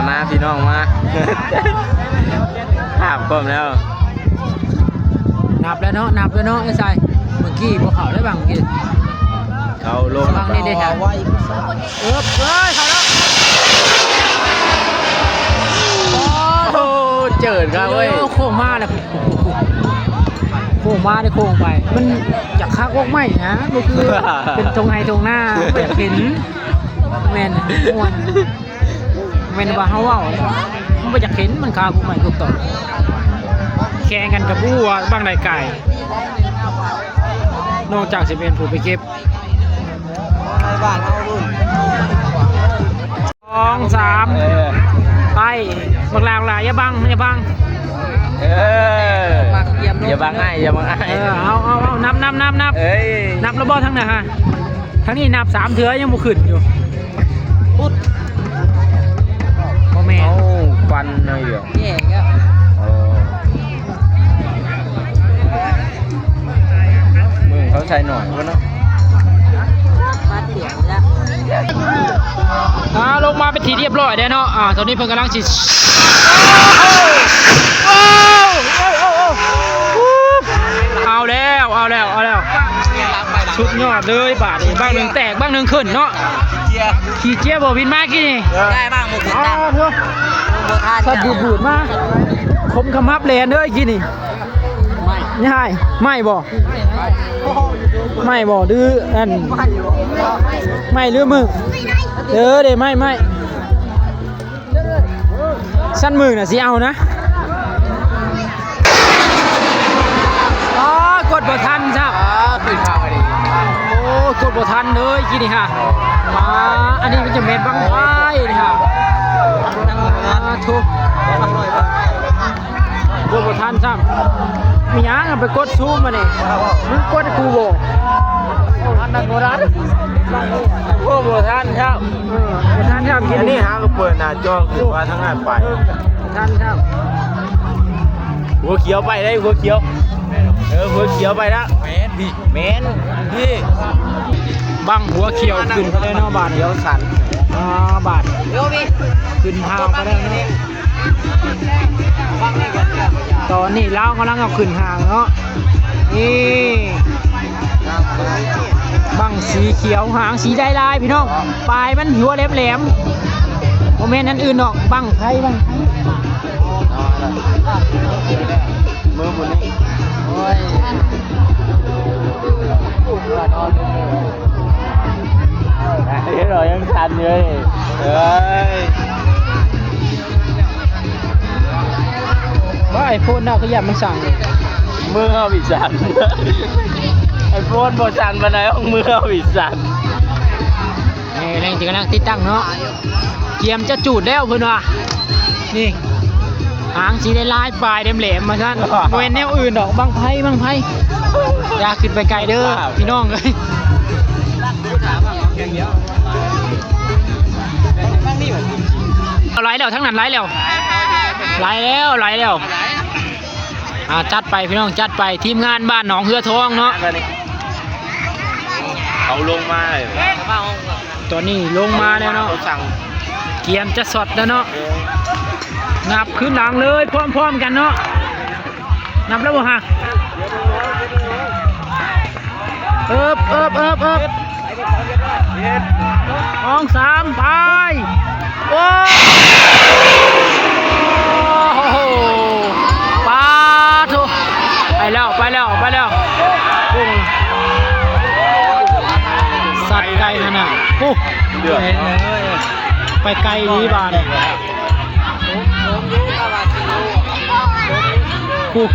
มาพี่น้องมาถามผมแล้วนับแล้วเนาะไอ้ชายเมื่อกี้พวกเขาได้บ้างกินเขาลงบางนี่ได้ค่ะเฮ้ยเขาแล้วโอ้เจิดครับเว้ยโค้งมาเลยโค้งมาได้โค้งไปมันจากคักวกไม่นะก็คือเป็นตรงไฮตรงหน้าไม่อยากเห็นแมนม้วนแมนว่าเขาว่ามันไม่อยากเห็นมันคาพวกใหม่ทุกต่อแข่งกันกับบัวบ้างไรไก่นอกจากจะเป็นผู้ไปเก็บบ้านเอารุ่น2 3ไปบักลาวลายอย่าบังอย่าบังง่ายเอานับนับแล้วบอลทั้งไหนฮะทั้งนี้นับ3เถื่อยังบุขึ้นอยู่ปุ๊ดโมเมนต์ฟันอะไรอยู่แย่ก็มึงเขาใช้หน่อยก็เนาะมาเสียงแล้วลงมาเป็นทีเรียบร้อยแล้วเนาะตอนนี้เพิ่งกำลังจิตเอาแล้วชุดยอดเลยบาทบ้างหนึ่งแตกบ้างหนึ่งขึ้นเนาะขี่เจี๊ยบบินมากกี่นี่ได้บ้างหมดเลยถ้าบูดมากคมขมับแลนเลยกี่นี่ไม่บ่ดื้อนั่นไม่ดื้อมือเดี๋ยวไม่สั้นมือน่ะสิเอานะกดบ่ทันครับขึ้นข้าวไปดิกดบ่ทันเลยกี่นี่ฮะมาอันนี้มันจะเม็ดบังไฟนี่ฮะทุกกดบ่ทันซ้ำมียังไปกดซูมมาเนี่ยมึงกดกูบ่อันนั้นโบราณโอ้โหท่านครับกินนี่ฮะก็เปิดหน้าจอคือว่าทั้งงานไปท่านครับหัวเขียวไปได้หัวเขียวหัวเขียวไปนะเมนพี่บังหัวเขียวขึ้นไปได้เนาะบาทเขียวสันบาทขึ้นทางไปได้เนาะตอนนี้เรากำลังเอาขึ้นห่างเนาะนี่บังสีเขียวหางสีได้ลายพี่น้องปลายมันหัวแหลมโมเมนต์นั้นอื่นออกบังไทยมือบนนี้เฮ้ยเรายังทันเลยว่าไอโฟนน่าขยับมันสั่งมือเอาบิดสั่นไอโฟนบอสั่นมาไหนของมือเอาบิดสั่นนี่แรงจริงกำลังติดตั้งเนาะเกียมจะจูดแล้วเพื่อนว่ะนี่หางสีได้ลายปลายแหลมมาท่านโมเมนต์แนวอื่นดอกบังไพ่อย่าขึ้นไปไกลเด้อพี่น้องเลยไหลแล้วทั้งนั้นไหลแล้วจัดไปพี่น้องจัดไปทีมงานบ้านหนองเฮือทองเนาะเขาลงมาตอนนี้ลงมาแล้วเนาะเกียมจะสดแล้วเนาะนับขึ้นหลังเลยพร้อมกันเนาะนับแล้วบ่ฮะ2 3ไปโอ้โหปาทุไปแล้วสัตว์ไกลขนาดปุ๊บไปไกลนี้บานปุ๊บ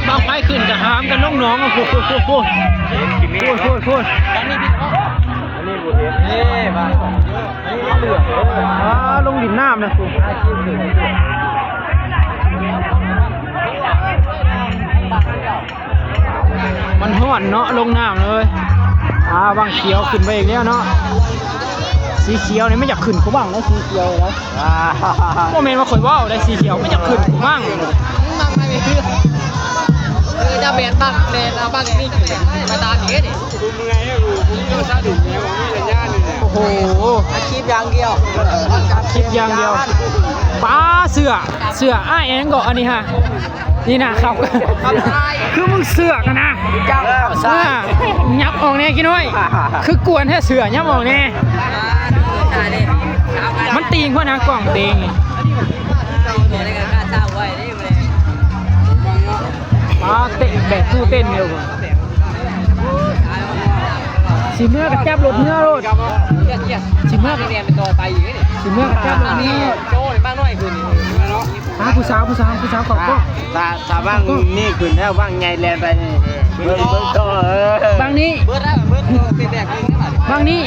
บางไฟขึ้นจะหามกันน้องๆอ่ะพูดลงดินน้ำนะคุณมันห่อนเนาะลงน้ำเลยบางเขียวขึ้นไปอีกแล้วเนาะสีเขียวเนี่ยไม่อยากขึ้นเขาบ้างแล้วสีเขียวแล้วโมเมนต์มาข่อยว่าได้สีเขียวไม่อยากขึ้นเขาบ้าง จะเป็นบ้างเป็นบ้างนี่มาตามอย่างนี้ดิ โอ้โห อาชีพอย่างเดียว คลิปอย่างเดียวป้าเสืออ้ายแองก็อันนี้ฮะนี่นะครับคือมึงเสือกอะนะยับออกแน่กินน้อยคือกวนแค่เสือยับออกแน่มันตีงเพราะนะกล่องเตงป้าเตะแบบตู้เต้นเร็วกว่าสีเมื่อกับจับรถเมื่อรถสีเมื่อกับ เรียนเป็นตัวไปอย่างนี้ดิ สีเมื่อกับจับรถเมื่อ โจ้บ้างน้อยคืนนี้เนาะ ผู้สาวขอบก็ ถ้าบ้างนี่ขึ้นแล้วบ้างไงแลนไปนี่เบิ่งโต บางนี้ เบิร์ดได้เบิร์ดเป็นแบบนี้ บางนี้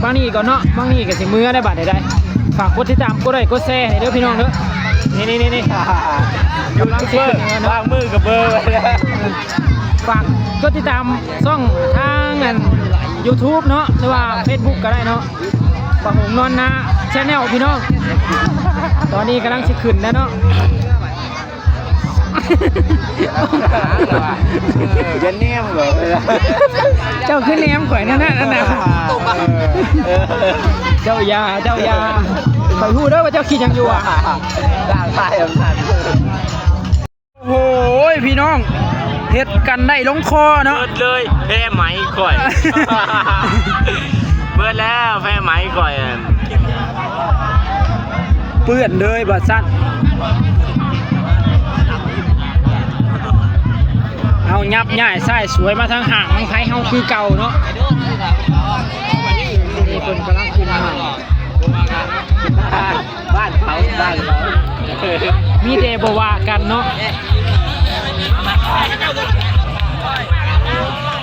บางนี้ก่อนเนาะบางนี้ก็สิมือได้บัตรได้ฝากกดติดตามกดไลค์กดแชร์ให้เด้อพี่น้องเด้อนี่ยูทูบเบอร์วางมือกับเบอร์ไว้แล้ว ฝากกดติดตามช่องทางนั้น YouTube เนาะหรือว่า Facebook ก็ได้เนาะปะหงนอนนาแชนแนลพี่น้องตอนนี้กำลังสิขึ้นแล้วเนาะ จะแนมเหรอ เจ้าขึ้นแนมข่อยนั่นนะเจ้ายาไปพูดเด้อว่าเจ้าคิดยังอยู่อ่ะ ร่างกายอำนาจ โอ้โหพี่น้องเฮ็ดกันได้ลงคอเนาะ เบิดเลยแพ้ไหมก่อยเบิดแล้วแพ้ไหมก่อย เปื้อนเลยบัดสั้นเอายับย่ายไส้สวยมาทางห่างทางไทยเฮาคือเก่าเนาะนี่คนกำลังกินมา บ้านเขามีเดบว่ากันเนาะ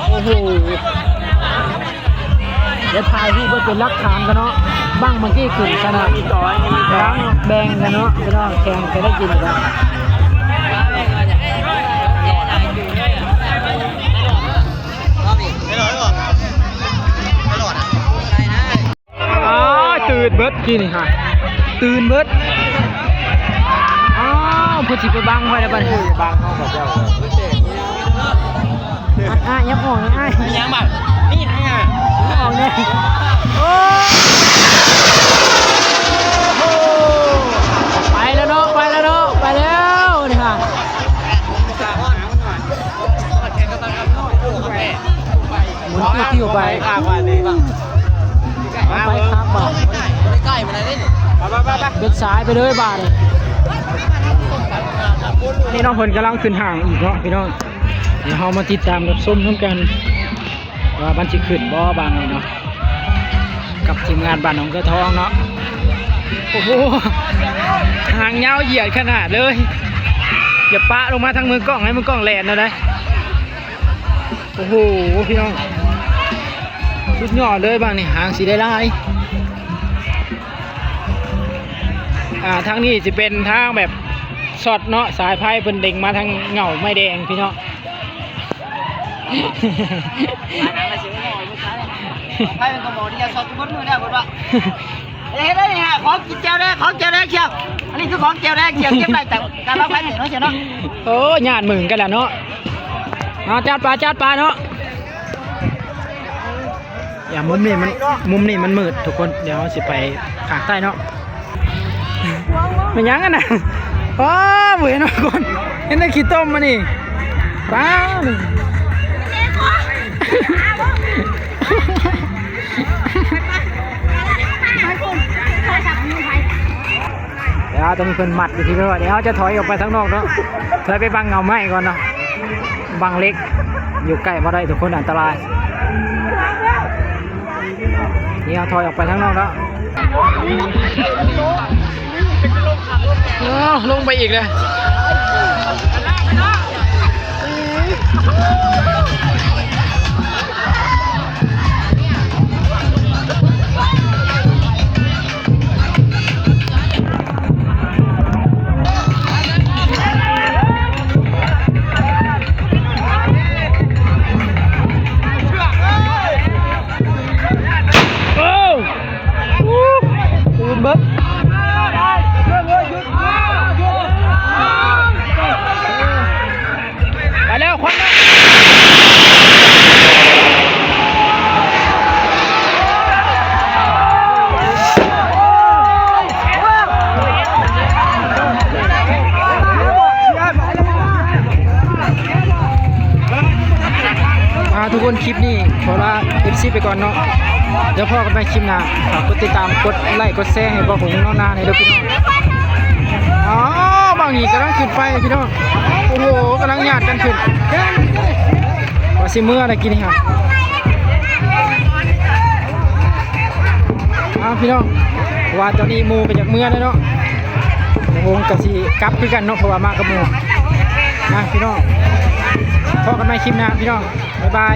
โอ้โหเดี๋ยวถ่ายรูปไว้เป็นหลักฐานกันเนาะบ้างเมื่อกี้ขึ้นขนาดล้างแบงกันเนาะพี่น้องแข่งจะได้กินกันตื่นเบิดกินนี่ค่ะตื่นเบิดอ้าวพูดสิไปบังไว้แล้วบัดนี้บังเขากับเจ้ายับออกนะยังแบบนี่ไงยับออกเนี่ยโอ้ไปแล้วเนาะไปแล้วนี่ค่ะหมุนติ้วไปข้างวันนี้บ้าง ไปครับบ่ ใกล้มาเลยนี่ เบ็ดซ้ายไปเลยบาทนี่น้องเพิ่นกำลังขึ้นห่างอีกเนาะพี่น้องเดี๋ยวเรามาติดตามกับส้มน้ำกันว่าบันสิขึ้นบ่บางเลยเนาะกับทีมงานบ้านหนองกระทองเนาะโอ้โหห่างยาวเหยียดขนาดเลยอย่าปะลงมาทางมือกล้องให้มือกล้องแลนนะได้โอ้โหพี่น้องสุดยอดเลยบางนี่ห่างสีได้ลายทางนี้จะเป็นทางแบบสอดเนาะสายไพ่เป็นเด้งมาทางเหงาไม่แดงพี่เนาะไปเป็นกระบอกที่จะสดทุกมือได้หมดวะเฮ้ยได้เนี่ยของกินเจียวได้ของเจียวได้เชียวอันนี้คือของเจียวได้เจียวเก็บได้แต่การรับไปเสียเนาะเชียวเนาะ โอ้ญาติมึงกันแหละเนาะจัดปลาเนาะอย่ามุมนี่มันมืดทุกคนเดี๋ยวสิไปขางใต้เนาะมันยังกันนะป้าเบื่อเนาะคนเห็นได้ขี้ต้มมานี่ป้าเดี๋ยวต้องมีคนหมัดอยู่ที่นี่เดี๋ยวจะถอยออกไปทั้งนอกเนาะถอยไปบังเงาไม้ก่อนเนาะบังเล็กอยู่ใกล้มาได้ทุกคนอันตรายนี่เอาถอยออกไปทั้งนอกแล้วลงไปอีกเลยตื่นเบิด ลิปไปก่อนเนาะเดี๋ยวพ่อกันไปคลิปหน้าฝากกดติดตามกดไลค์กดแชร์ให้บ่หงน้องนาในเด้อพี่น้องอ๋อบางนี่กำลังขึ้นไปพี่น้องโอ้โหกำลังหยาดกันขึ้นว่าสิเมื่ออะไรกินนี่ครับพี่น้องว่าตอนนี้หมูไปจากเมื่อแล้วเนาะวงกับสีกลับคือกันเนาะเพราะว่ามากับหมูนะพี่น้องพอกันใหม่คลิปหน้าพี่น้องบ๊ายบาย